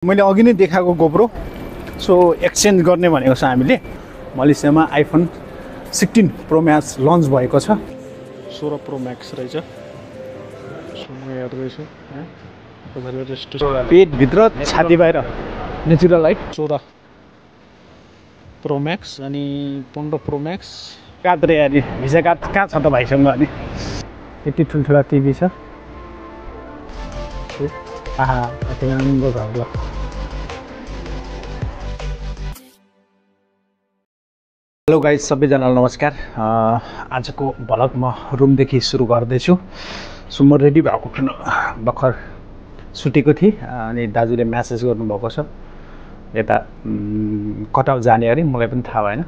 मैले अघि नै देखाएको गोप्रो सो एक्सचेन्ज गर्ने भनेको छ हामीले मलेसियामा आइफोन 16 प्रो म्याक्स लन्च भएको छ 16 प्रो म्याक्स रहेछ सो म हेर्दैछु पेटभित्र छाती बाहिर नेचुरल लाइट 14 प्रो म्याक्स अनि 15 प्रो म्याक्स कात्रे अनि भिजा कार्ड कहाँ छ त भाइसँग अनि यति ठुल्ठुला टिभी छ आहा अत्यङ्ग घरला हेलो गाइज सबैजनालाई नमस्कार आजको भ्लग म रुमदेखि सुरु गर्दैछु सो म रेडी भएको थिएन भर्खर सुतेको थिएँ अनि दाजुले म्यासेज गर्नुभएको छ यता कटाउ जाने अरे मलाई पनि थाहा भएन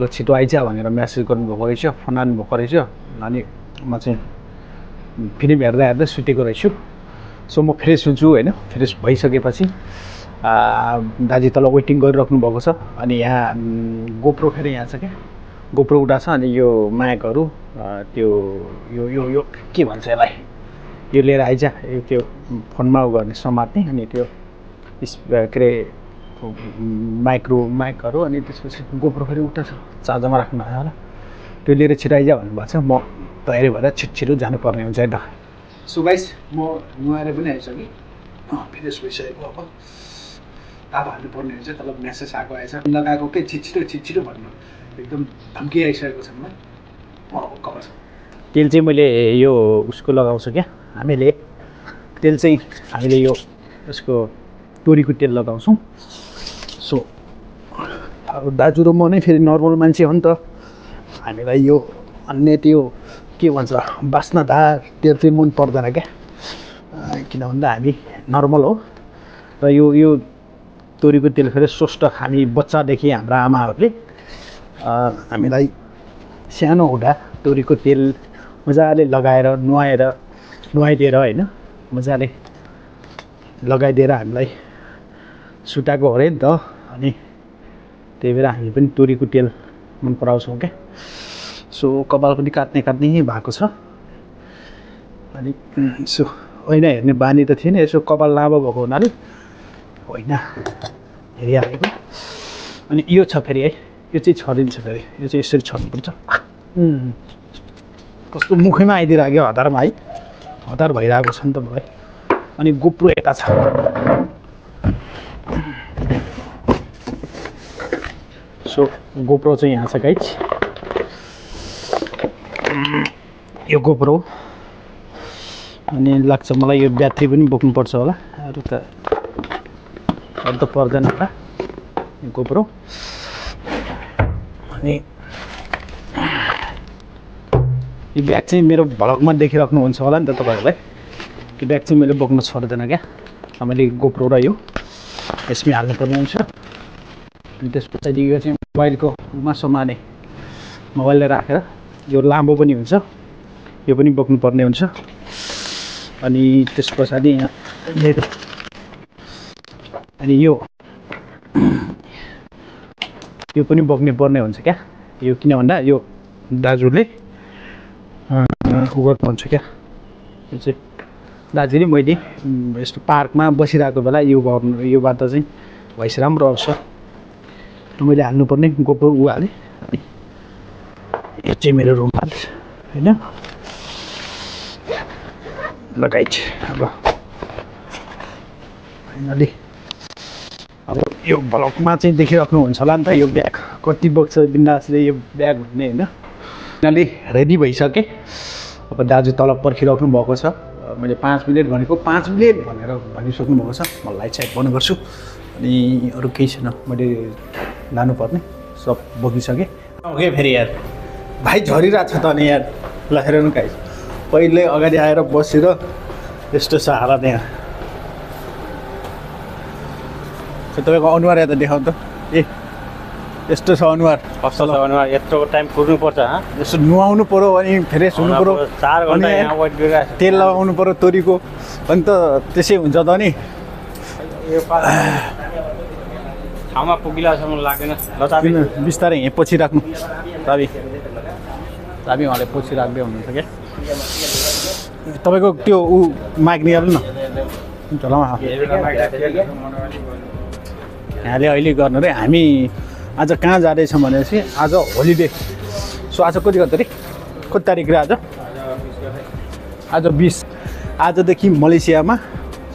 ल छिटो आइज भनेर म्यासेज गर्नुभएको रहेछ फोन आउनुभएको रहेछ अनि म चाहिँ फिल्म हेर्दा हेर्दै सुतेको रहेछु सो म फ्रेस हुन्छु होइन फ्रेस भइसकेपछि दाजु तल वेटिङ गरिराख्नु भएको छ अनि यहाँ गोप्रो फेरि यहाँ छ क्या गोप्रो उठा छ अनि यो माइकहरू त्यो यो यो यो के भन्छ यसलाई यो लिएर आइज त्यो फोनमा गर्ने समात्ने अनि त्यो के अरे माइकहरू अनि त्यसपछि गोप्रो फेरि उठा छ चार्जरमा राख्नु भयो होला त्यो लिएर छिटो आइज भन्नुभएको छ म तयारी भएर छिटो जानुपर्ने हुन्छ नि त सो गाइस म नुहाएर पनि आइसकेँ फ्रेस भइसकेको अब ताप हाल्नुपर्ने हुन्छ तल म्यासेज आएको आएछ लगाएको के छिटो भन्नु एकदम धम्की आइसकेको छ मलाई तेल चाहिँ मैले यो उसको लगाउँछु क्या हामीले यो उसको तोरीको तेल लगाउँछौँ सो अब दाजु र म नै फेरि नर्मल मान्छे हो नि त हामीलाई यो अन्य त्यो के भन्छ बास्नादार तेल चाहिँ मन पर्दैन क्या किन भन्दा हामी नर्मल हो र यो तोरीको तेल फेरि स्वस्थ हामी बच्चादेखि हाम्रा आमाहरूले हामीलाई सानो हुँदा तोरीको तेल मजाले लगाएर नुहाइदिएर होइन मजाले लगाइदिएर हामीलाई सुताएको हो अरे नि त अनि त्यही भएर हामी पनि तोरीको तेल मन पराउँछौँ क्या सो कपाल पनि काट्ने भएको छ अनि यसो ऐना हेर्ने बानी त थिएन यसो कपाल लामो भएको हुनाले होइन हेरिहालेको अनि यो छ फेरि है यो चाहिँ छरिन्छ फेरि यो चाहिँ यसरी छर्नुपर्छ कस्तो मुखैमा आइदिइराख्यो हतारमा है हतार भइरहेको छ नि त मलाई अनि गोप्रो यता छ सो गोप्रो चाहिँ यहाँ छ गाइज यो गोप्रो अनि लाग्छ मलाई यो ब्याट्री पनि बोक्नुपर्छ होला अरू त पर्दैन होला यो गोप्रो अनि यो ब्याग चाहिँ मेरो भ्लगमा देखिराख्नुहुन्छ होला नि त तपाईँहरूलाई यो ब्याग चाहिँ मैले बोक्नु छोड्दैन क्या मैले गोप्रो र यो यसमै हाल्नुपर्ने हुन्छ अनि त्यस पछाडि यो चाहिँ मोबाइलको उमा समाने मोबाइलले राखेर यो लामो पनि हुन्छ यो पनि बोक्नुपर्ने हुन्छ अनि त्यस पछाडि यहाँ मेरो अनि यो पनि बोक्ने पर्ने हुन्छ क्या यो किन भन्दा यो दाजुले गर्नुहुन्छ क्या यो चाहिँ दाजुले मैले यस्तो पार्कमा बसिरहेको बेला यो बाटो चाहिँ भइस राम्रो आउँछ मैले हाल्नुपर्ने गोप्रो हालेँ अनि यो चाहिँ मेरो रुमाल होइन लगाइछ अब फाइनली अब यो भ्लगमा चाहिँ देखिराख्नुहुन्छ होला नि त यो ब्याग कति बोक्छ बिन्दासले यो ब्याग भन्ने होइन फाइनली रेडी भइसकेँ अब दाजु तल पर्खिराख्नु भएको छ मैले 5 मिनट भनेको 5 मिनट भनेर भनिसक्नु भएको छ म लाइट साइड बन्द गर्छु अनि अरू केही छैन मैले लानुपर्ने सब बोकिसकेँ ओके फेरि यार भाइ झरिरहेको छ त अनि यार ल हेर न गाइस पहिले अगाडि आएर बसेर यस्तो छ हालत यहाँ तपाईँको अनुहार यता देखाउनु त यस्तो छ अनुहार कस्तो छ अनुहार यत्रो टाइम कुर्नुपर्छ यस्तो नुहाउनु पऱ्यो अनि फ्रेस हुनु पऱ्यो 4 घन्टा यहाँ वेट गरिरहेको तेल लगाउनु पऱ्यो तोरीको अनि त त्यसै हुन्छ त नि यो ठाउँमा पुगिलासम्म लाग्दैन ल चाबी बिस्तारै यहीँ पछि राख्नु चाबी उहाँले पछि राख्दै हुनुहुन्छ क्या तपाईँको त्यो माइक निकाल्नु न झोलामा यहाँले अहिले गर्नु रे हामी आज कहाँ जाँदैछौँ भनेपछि आज होलिडे सो आज कति गर्दा रे कति तारिक रे आज 20 आजदेखि मलेसियामा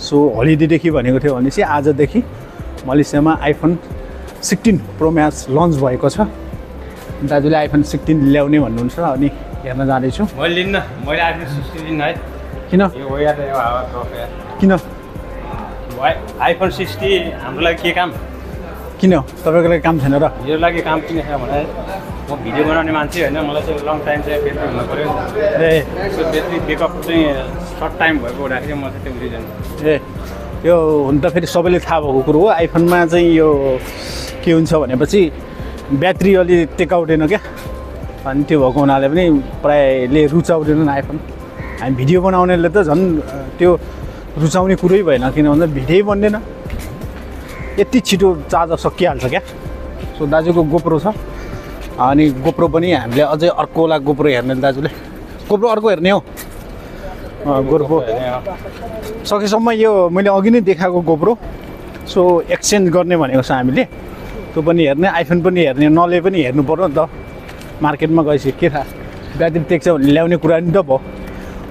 सो होलिडेदेखि भनेको थियो भनेपछि आजदेखि मलेसियामा आइफोन 16 प्रो म्याक्स लन्च भएको छ दाजुले आइफोन 16 ल्याउने भन्नुहुन्छ अनि हेर्न जाँदैछु मैले लिन्न मैले आइफोन 16 लिन्न है किन किन आइफोन 60 हाम्रो लागि के काम किन तपाईँको लागि काम छैन र मेरो लागि काम किन छ भने म भिडियो बनाउने मान्छे होइन मलाई चाहिँ लङ टाइम चाहिँ ब्याट्री हुनु पऱ्यो ए त्यो ब्याट्री बेकअप चाहिँ सर्ट टाइम भएको हुँदाखेरि म चाहिँ त्यो रिजन ए यो हुन त फेरि सबैले थाहा भएको कुरो हो आइफोनमा चाहिँ यो के हुन्छ भनेपछि ब्याट्री अलि टेकाउँदैन क्या अनि त्यो भएको हुनाले पनि प्रायःले रुचाउँदैनन् आइफोन हामी भिडियो बनाउनेले त झन् त्यो रुचाउने कुरै भएन किन भन्दा भिडियो बन्दैन यति छिटो चार्जर सकिहाल्छ क्या सो दाजुको गोप्रो छ अनि गोप्रो पनि हामीले अझै अर्कोलाई गोप्रो हेर्ने दाजुले गोप्रो अर्को हेर्ने हो गोप्रो सकेसम्म यो मैले अघि नै देखाएको गोप्रो सो एक्सचेन्ज गर्ने भनेको छ हामीले त्यो पनि हेर्ने आइफोन पनि हेर्ने नले पनि हेर्नु पर्यो नि त मार्केटमा गएपछि के थाहा ब्याट्री टेक्छ भने ल्याउने कुरा नि त भयो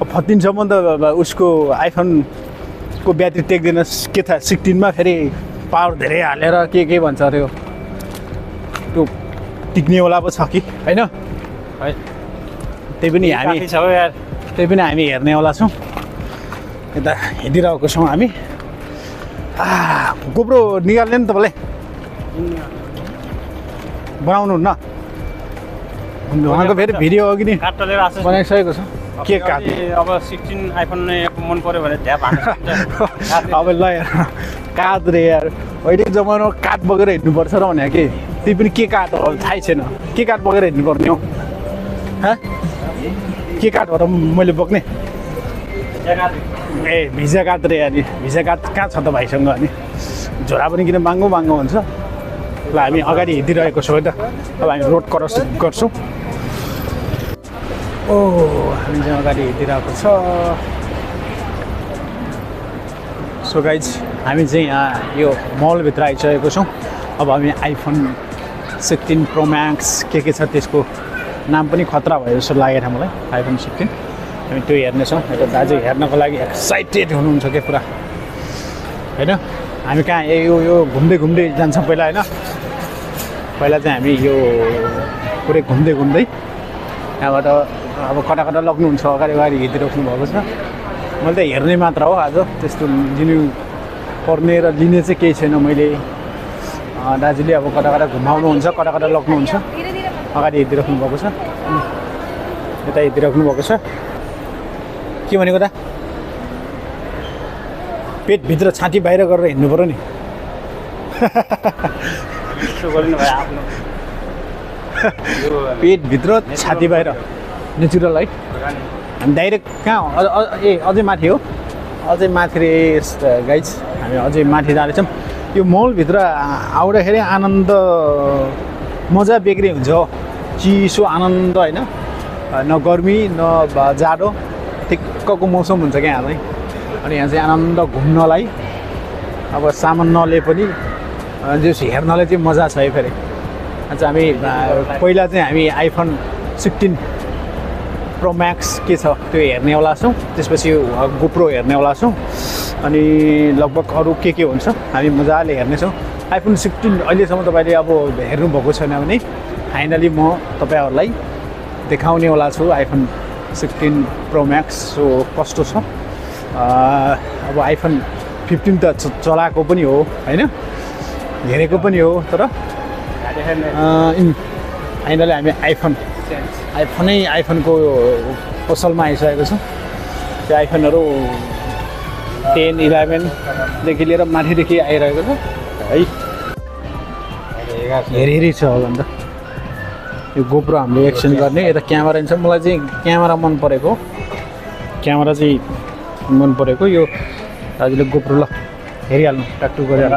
अब 14 सम्म त उसको आइफोनको ब्याट्री टेक्दैन के थाहा 16 मा फेरि पावर धेरै हालेर के भन्छ अरे त्यो टिक्नेवाला पो छ कि होइन त्यही पनि हामी हेर्नेवाला छौँ यता हिँडिरहेको छौँ हामी गोप्रो निकाल्ने नि तपाईँलाई बनाउनुहुन्न उहाँको फेरि भिडियो अघि नै बनाइसकेको छ के काट अब 16 आइफोन मन पऱ्यो भने ध्याप हाल्नु अब ल काट रे यार अहिलेको जमानामा काठ बोकेर हिँड्नुपर्छ र भने कि त्यही पनि के काठ हो थाहै छैन के काठ बोकेर हिँड्नुपर्ने हो के काठ हो र मैले बोक्ने ए भिजा काठ रे अनि भिजा काठ कहाँ छ त भाइसँग अनि झोला पनि किन बाङ्गो हुन्छ ल हामी अगाडि हिँडिरहेको छौँ त अब हामी रोड क्रस गर्छौँ ओ हामी चाहिँ अगाडि हिँडिरहेको छ सो गाइज हामी चाहिँ यहाँ यो मलभित्र आइसकेको छौँ अब हामी आइफोन 16 प्रो म्याक्स के छ त्यसको नाम पनि खतरा भयो जस्तो लागेको मलाई आइफोन 16 हामी त्यो हेर्नेछौँ यता दाजु हेर्नको लागि एक्साइटेड हुनुहुन्छ क्या पुरा होइन हामी कहाँ यो घुम्दै जान्छौँ पहिला होइन पहिला चाहिँ हामी यो पुरै घुम्दै त्यहाँबाट अब कता लग्नुहुन्छ अगाडि हिँडिराख्नु भएको छ मैले त हेर्ने मात्र हो आज त्यस्तो लिनु पर्ने र लिने चाहिँ केही छैन मैले दाजुले अब कता घुमाउनुहुन्छ कता लग्नुहुन्छ अगाडि हिँडिराख्नु भएको छ यता हिँडिराख्नु भएको छ के भनेको त पेटभित्र छाती बाहिर गरेर हिँड्नु पऱ्यो नि पेटभित्र छाती बाहिर नेचुरल है हामी डाइरेक्ट कहाँ अझै माथि हो अझै माथि रे गाइज हामी अझै माथि जाँदैछौँ यो मलभित्र आउँदाखेरि आनन्द मजा बेग्री हुन्छ हो चिसो आनन्द होइन न गर्मी न जाडो ठिक्कको मौसम हुन्छ क्या यहाँ चाहिँ अनि यहाँ चाहिँ आनन्द घुम्नलाई अब सामान नले पनि जस हेर्नलाई चाहिँ मजा छ है फेरि आज हामी पहिला चाहिँ हामी आइफोन 16 प्रो म्याक्स के छ त्यो हेर्नेवाला छौँ त्यसपछि गोप्रो हेर्नेवाला छौँ अनि लगभग अरू के हुन्छ हामी मजाले हेर्नेछौँ आइफोन 16 अहिलेसम्म तपाईँले अब हेर्नुभएको छैन भने फाइनली म तपाईँहरूलाई देखाउनेवाला छु आइफोन 16 प्रो म्याक्स सो कस्तो छ अब आइफोन 15 त चलाएको पनि हो होइन हेरेको पनि हो तर फाइनली हामी आइफोनको पसलमा आइसकेको छ त्यो आइफोनहरू 10, 11देखि लिएर माथिदेखि आइरहेको छ है हेरी छ होला नि त यो गोप्रो हामीले एक्सचेन्ज गर्ने यता क्यामेरा छ मलाई चाहिँ क्यामेरा मन परेको यो दाजुले गोप्रो ल हेरिहाल्नु टाक्टु गरेर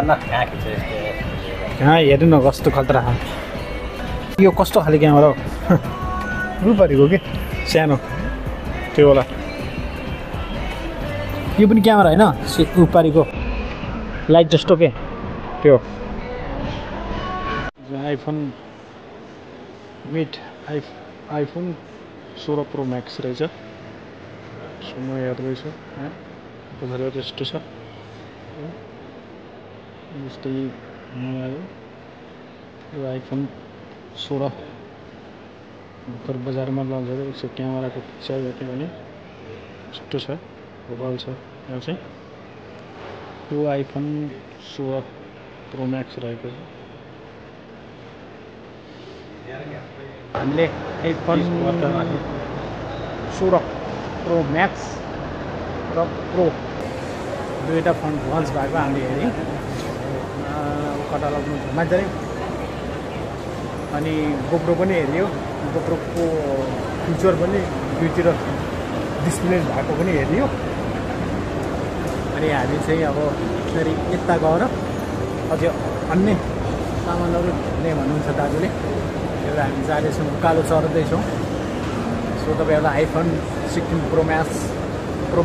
कहाँ हेर्नु न कस्तो खतरा यो कस्तो खाले क्यामेरा हो रुपरीको कि सानो त्यो होला यो पनि क्यामेरा होइन उपारिको लाइट जस्तो के त्यो आइफोन आइफोन 16 प्रो म्याक्स रहेछ म हेर्दैछु बजारमा त्यस्तो छ जस्तै यो आइफोन 16 भर्खर बजारमा लन्च गरेको यसो क्यामेराको पिक्चर हेर्ने भने यस्तो छ मोबाइल छ यहाँ चाहिँ यो आइफोन 16 प्रो म्याक्स रहेको छ हामीले आइफोन 16 प्रो म्याक्स र प्रो दुईवटा फोन लन्च भएको हामीले हेऱ्यौँ कटालगमा मजाले अनि गोप्रो पनि हेऱ्यो गोप्रोको फिचर पनि दुईतिर डिस्प्ले भएको पनि हेऱ्यो अनि हामी चाहिँ अब फेरि यता गएर अझै अन्य सामानहरू लिने भन्नुहुन्छ दाजुले एउटा हामी जाँदैछौँ उकालो चढ्दैछौँ सो तपाईँहरूलाई आइफोन 16 प्रो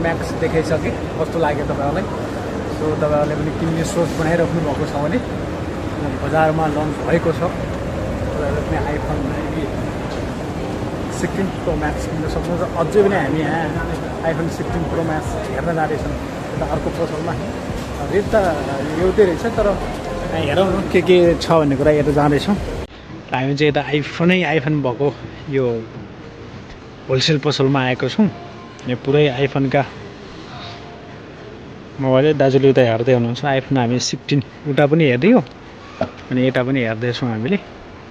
म्याक्स देखाइसकेँ कस्तो लाग्यो तपाईँहरूलाई सो तपाईँहरूले पनि किन्ने सोच बनाइराख्नु भएको छ भने बजारमा लन्च भएको छ तपाईँहरूले पनि आइफोन 16 प्रो म्याक्स किन्न सक्नुहुन्छ अझै पनि हामी यहाँ आइफोन 16 प्रो म्याक्स हेर्न जाँदैछौँ एउटा अर्को पसलमा रेट त एउटै रहेछ तर हेरौँ न के छ भन्ने कुरा हेरेर जाँदैछौँ हामी चाहिँ यता आइफोन भएको यो होलसेल पसलमा आएको छौँ यहाँ पुरै आइफोनका मोबाइल दाजुले उता हेर्दै हुनुहुन्छ आइफोन हामी 16 उता पनि हेरिदियो अनि यता पनि हेर्दैछौँ हामीले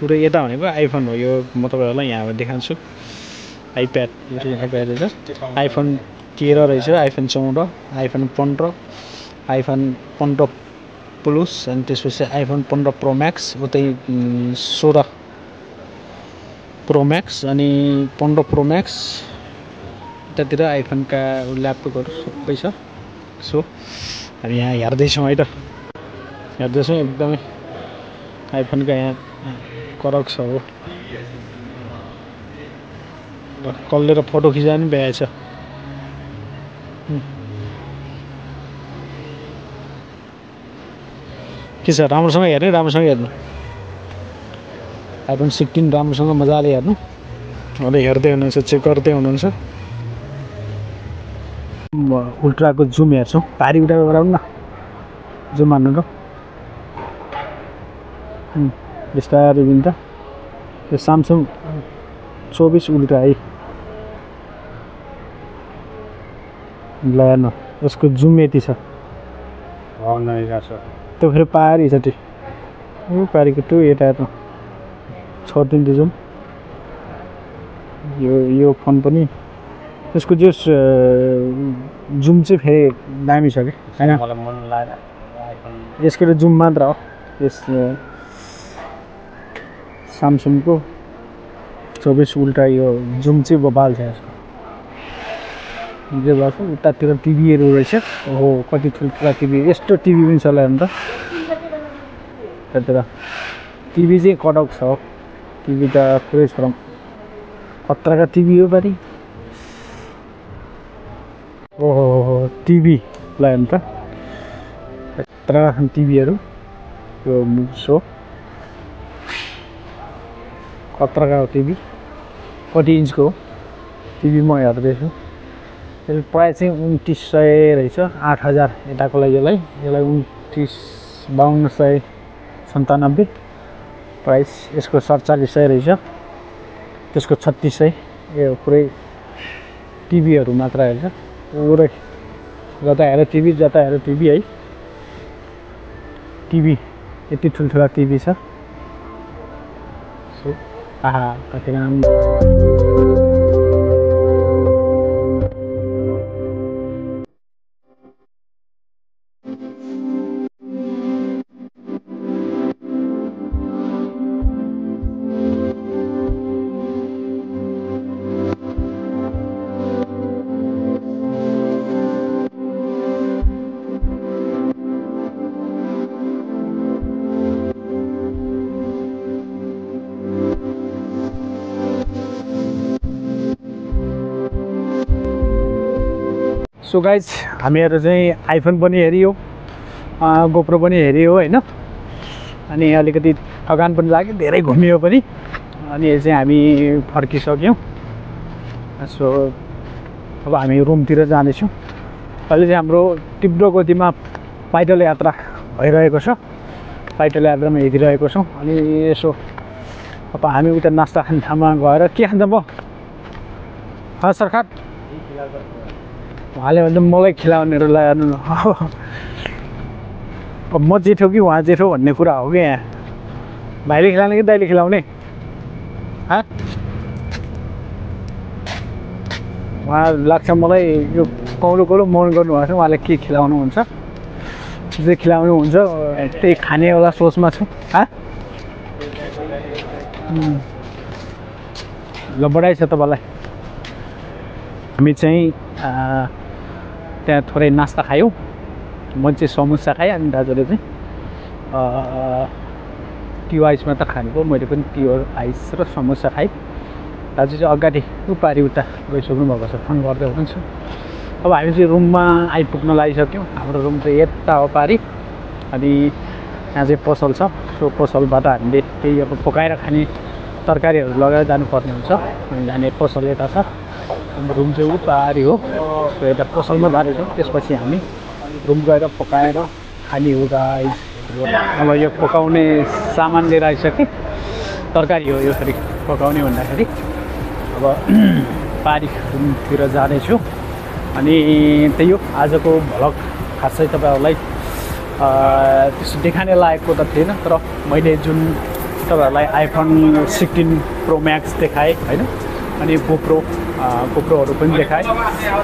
पुरै यता भनेको आइफोन हो यो म तपाईँहरूलाई यहाँ देखाउँछु आइप्याड यो चाहिँ आइप्याड रहेछ आइफोन 13 रहेछ आइफोन 14 आइफोन 15 आइफोन 15 प्लस अनि त्यसपछि आइफोन 15 प्रो म्याक्स उतै 16 प्रो म्याक्स अनि 15 प्रो म्याक्स यतातिर आइफोनका ल्यापटपहरू सबै छ सो हामी यहाँ हेर्दैछौँ है त हेर्दैछौँ एकदमै आइफोनका यहाँ करक छ हो र कसले र फोटो खिच्दा पनि भ्याएछ के छ राम्रोसँग हेर्ने राम्रोसँग हेर्नु आइफोन 16 राम्रोसँग मजाले हेर्नु अहिले हेर्दै हुनुहुन्छ चेक गर्दै हुनुहुन्छ उल्ट्राको जुम हेर्छौँ भारी उल्टा गराउनु न जुम हान्नु र बिस्तारै बिन्दा यो स्यामसङ 24 उल्ट्रा है ल हेर्नु यसको जुम यति छ त्यो फेरि पारी छ त्यो पारीको त्यो यता हेर्नु छोडिदिन्छु जुम यो फोन पनि यसको जो जुम चाहिँ फेरि दामी छ कि होइन यसको जुम मात्र हो यस स्यामसङको 24 उल्ट्रा यो जुम चाहिँ बबाल छ यसको जे भएको उतातिर टिभीहरू रहेछ ओहो कति ठुल्ठुला टिभी यस्तो टिभी पनि छ होला हेर्नु त त्यतातिर टिभी चाहिँ कटआउट छ टिभी त पुरै छ खतराका टिभी हो पारि ओहो टिभी ल हेर्नु त खतरा टिभीहरू यो सो खतराका हो टिभी कति इन्चको हो टिभी म हेर्दैछु यसको प्राइस चाहिँ 2900 रहेछ 8000 यताको लागि यसलाई 5297 प्राइस यसको 4700 रहेछ त्यसको 3600 यो पुरै टिभीहरू मात्र हेर्छ पुरै जता हेर टिभी है टिभी यति ठुल्ठुला टिभी छ आहा कति राम्रो सो गाइज हामीहरू चाहिँ आइफोन पनि हेरियो गोप्रो पनि हेरियो होइन अनि अलिकति थकान पनि लाग्यो धेरै घुमियो पनि अनि चाहिँ हामी फर्किसक्यौँ सो अब हामी रुमतिर जाँदैछौँ अहिले चाहिँ हाम्रो तीव्र गतिमा पैदल यात्रा भइरहेको छ पैदल यात्रामा हिँडिरहेको छौँ अनि यसो अब हामी उता नास्ता खाने ठाउँमा गएर के खान्छ म सरकार उहाँले भन्छ मलाई खिलाउनेहरू लगाउनु अब म जेठो कि उहाँ जेठो भन्ने कुरा हो कि यहाँ भाइले खिलाउने कि दाइले खिलाउने उहाँ लाग्छ मलाई यो कौलो कौलो मन गर्नुभएको छ उहाँले के खिलाउनुहुन्छ जे खिलाउनुहुन्छ त्यही खानेवाला सोचमा छु ल बढाइ छ तपाईँलाई हामी चाहिँ त्यहाँ थोरै नास्ता खायौँ म चाहिँ समोसा खाएँ अनि दाजुले चाहिँ टियो आइस मात्र खानेको मैले पनि टियो आइस र समोसा खाएँ दाजु चाहिँ अगाडि उपारि उता गइसक्नु भएको छ फोन गर्दै हुनुहुन्छ अब हामी चाहिँ रुममा आइपुग्न लागिसक्यौँ हाम्रो रुम चाहिँ यता हो पारि अनि यहाँ चाहिँ पसल छ सो पसलबाट हामीले केही अब पकाएर खाने तरकारीहरू लगेर जानुपर्ने हुन्छ अनि जाने पसल यता छ हाम्रो रुम चाहिँ उपारि हो सो यता पसलमा जाँदैछौँ त्यसपछि हामी रुम गएर पकाएर खाने हो गाइस अब यो पकाउने सामान लिएर आइसकेँ तरकारी हो यो फेरि पकाउने भन्दाखेरि अब पारि रुमतिर जाँदैछु अनि त्यही हो आजको भ्लग खासै तपाईँहरूलाई त्यसो देखाउने लागेको त थिएन तर मैले जुन तपाईँहरूलाई आइफोन 16 प्रो म्याक्स देखाएँ होइन अनि गोप्रोहरू पनि देखाएँ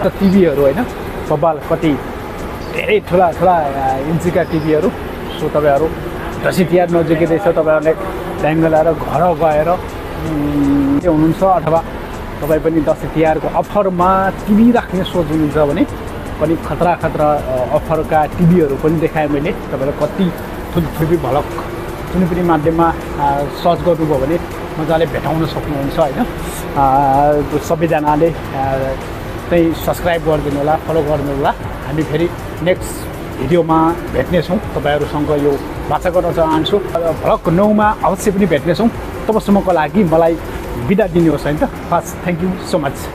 र टिभीहरू होइन बब्बाल कति धेरै ठुला इन्चीका टिभीहरू सो तपाईँहरू दसैँ तिहार नजिकै छ तपाईँहरूले टाइम मिलाएर घर गएर हुनुहुन्छ अथवा तपाईँ पनि दसैँ तिहारको अफरमा टिभी राख्ने सोच्नुहुन्छ भने पनि खतरा अफरका टिभीहरू पनि देखाएँ मैले तपाईँलाई कति ठुल्ठुली भलक कुनै पनि माध्यममा सर्च गर्नुभयो भने मजाले भेटाउन सक्नुहुन्छ होइन सबैजनाले चाहिँ सब्सक्राइब गरिदिनु होला फलो गर्नु होला हामी फेरि नेक्स्ट भिडियोमा भेट्नेछौँ तपाईँहरूसँग यो बाचा गर्न चाहन्छु भ्लग 9 मा अवश्य पनि भेट्नेछौँ तबसम्मको लागि मलाई बिदा दिनुहोस् होइन त first thank you so much